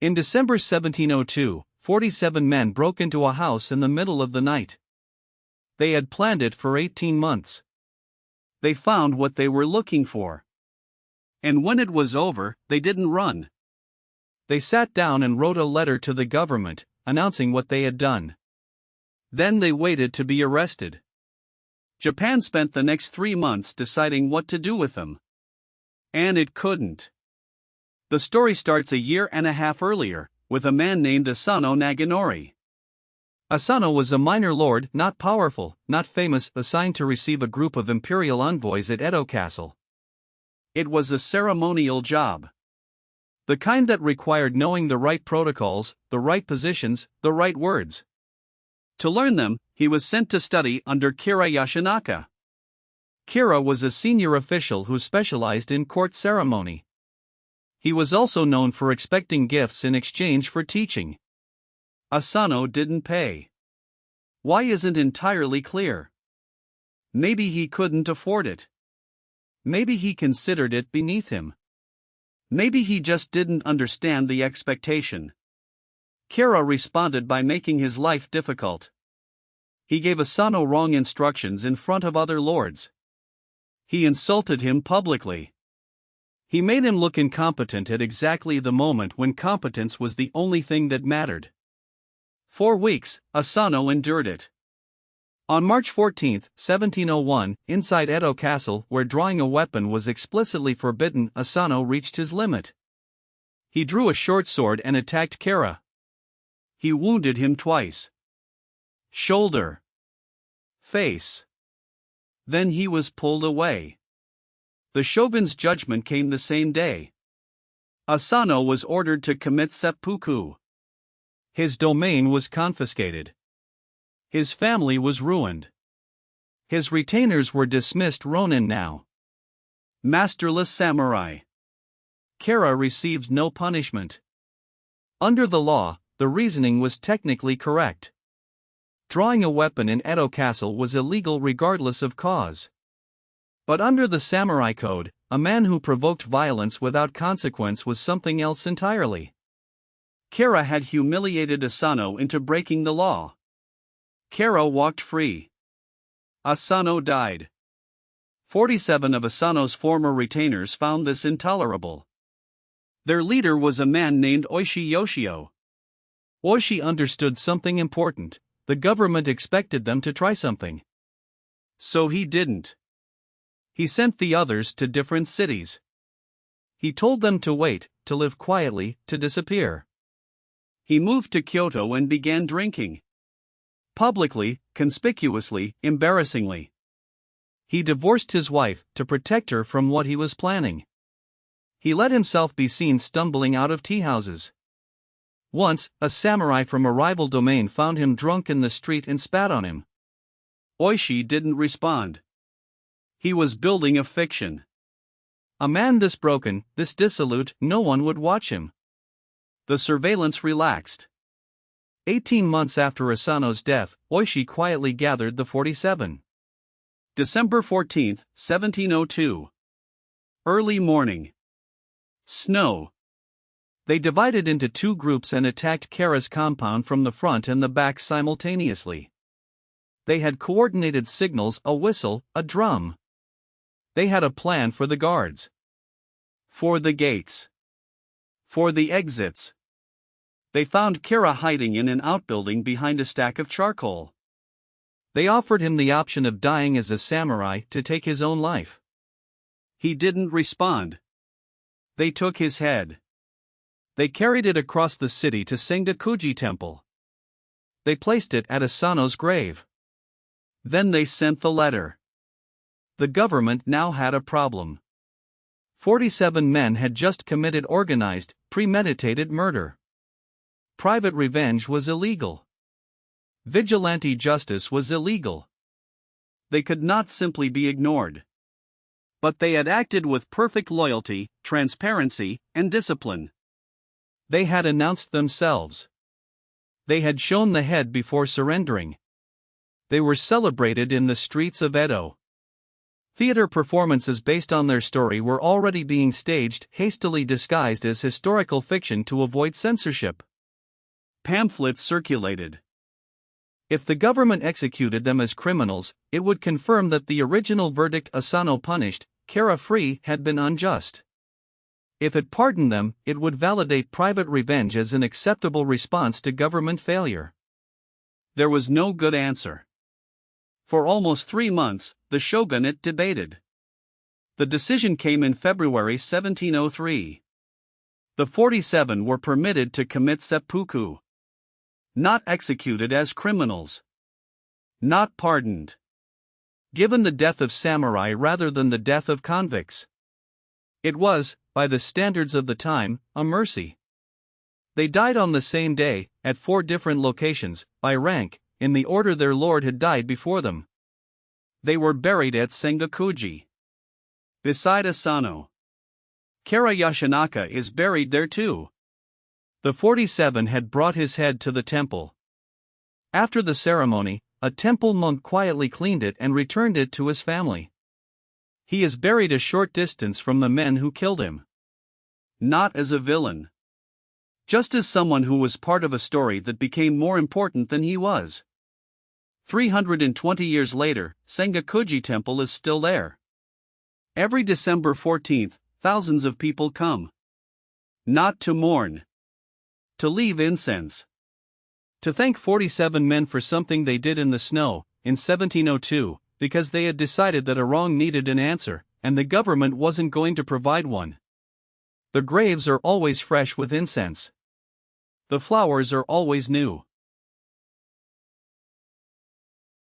In December 1702, 47 men broke into a house in the middle of the night. They had planned it for 18 months. They found what they were looking for. And when it was over, they didn't run. They sat down and wrote a letter to the government, announcing what they had done. Then they waited to be arrested. Japan spent the next 3 months deciding what to do with them. And it couldn't. The story starts a year and a half earlier, with a man named Asano Naganori. Asano was a minor lord, not powerful, not famous, assigned to receive a group of imperial envoys at Edo Castle. It was a ceremonial job. The kind that required knowing the right protocols, the right positions, the right words. To learn them, he was sent to study under Kira Yashinaka. Kira was a senior official who specialized in court ceremony. He was also known for expecting gifts in exchange for teaching. Asano didn't pay. Why isn't entirely clear. Maybe he couldn't afford it. Maybe he considered it beneath him. Maybe he just didn't understand the expectation. Kira responded by making his life difficult. He gave Asano wrong instructions in front of other lords. He insulted him publicly. He made him look incompetent at exactly the moment when competence was the only thing that mattered. 4 weeks, Asano endured it. On March 14, 1701, inside Edo Castle, where drawing a weapon was explicitly forbidden, Asano reached his limit. He drew a short sword and attacked Kira. He wounded him twice. Shoulder. Face. Then he was pulled away. The shogun's judgment came the same day. Asano was ordered to commit seppuku. His domain was confiscated. His family was ruined. His retainers were dismissed Ronin now. Masterless samurai. Kira received no punishment. Under the law, the reasoning was technically correct. Drawing a weapon in Edo Castle was illegal regardless of cause. But under the samurai code, a man who provoked violence without consequence was something else entirely. Kira had humiliated Asano into breaking the law. Kira walked free. Asano died. 47 of Asano's former retainers found this intolerable. Their leader was a man named Oishi Yoshio. Oishi understood something important: the government expected them to try something. So he didn't. He sent the others to different cities. He told them to wait, to live quietly, to disappear. He moved to Kyoto and began drinking. Publicly, conspicuously, embarrassingly. He divorced his wife to protect her from what he was planning. He let himself be seen stumbling out of tea houses. Once, a samurai from a rival domain found him drunk in the street and spat on him. Oishi didn't respond. He was building a fiction. A man this broken, this dissolute, no one would watch him. The surveillance relaxed. 18 months after Asano's death, Oishi quietly gathered the 47. December 14, 1702. Early morning. Snow. They divided into 2 groups and attacked Kira's compound from the front and the back simultaneously. They had coordinated signals, a whistle, a drum. They had a plan for the guards. For the gates. For the exits. They found Kira hiding in an outbuilding behind a stack of charcoal. They offered him the option of dying as a samurai to take his own life. He didn't respond. They took his head. They carried it across the city to Sengakuji Temple. They placed it at Asano's grave. Then they sent the letter. The government now had a problem. 47 men had just committed organized, premeditated murder. Private revenge was illegal. Vigilante justice was illegal. They could not simply be ignored. But they had acted with perfect loyalty, transparency, and discipline. They had announced themselves. They had shown the head before surrendering. They were celebrated in the streets of Edo. Theater performances based on their story were already being staged, hastily disguised as historical fiction to avoid censorship. Pamphlets circulated. If the government executed them as criminals, it would confirm that the original verdict Asano punished, Kara free had been unjust. If it pardoned them, it would validate private revenge as an acceptable response to government failure. There was no good answer. For almost 3 months, the shogunate debated. The decision came in February 1703. The 47 were permitted to commit seppuku. Not executed as criminals. Not pardoned. Given the death of samurai rather than the death of convicts. It was, by the standards of the time, a mercy. They died on the same day, at 4 different locations, by rank, in the order their lord had died before them. They were buried at Sengakuji, beside Asano. Kara Yashinaka is buried there too. The 47 had brought his head to the temple. After the ceremony, a temple monk quietly cleaned it and returned it to his family. He is buried a short distance from the men who killed him. Not as a villain. Just as someone who was part of a story that became more important than he was. 320 years later, Sengakuji Temple is still there. Every December 14th, thousands of people come. Not to mourn. To leave incense. To thank 47 men for something they did in the snow, in 1702, because they had decided that a wrong needed an answer, and the government wasn't going to provide one. The graves are always fresh with incense. The flowers are always new.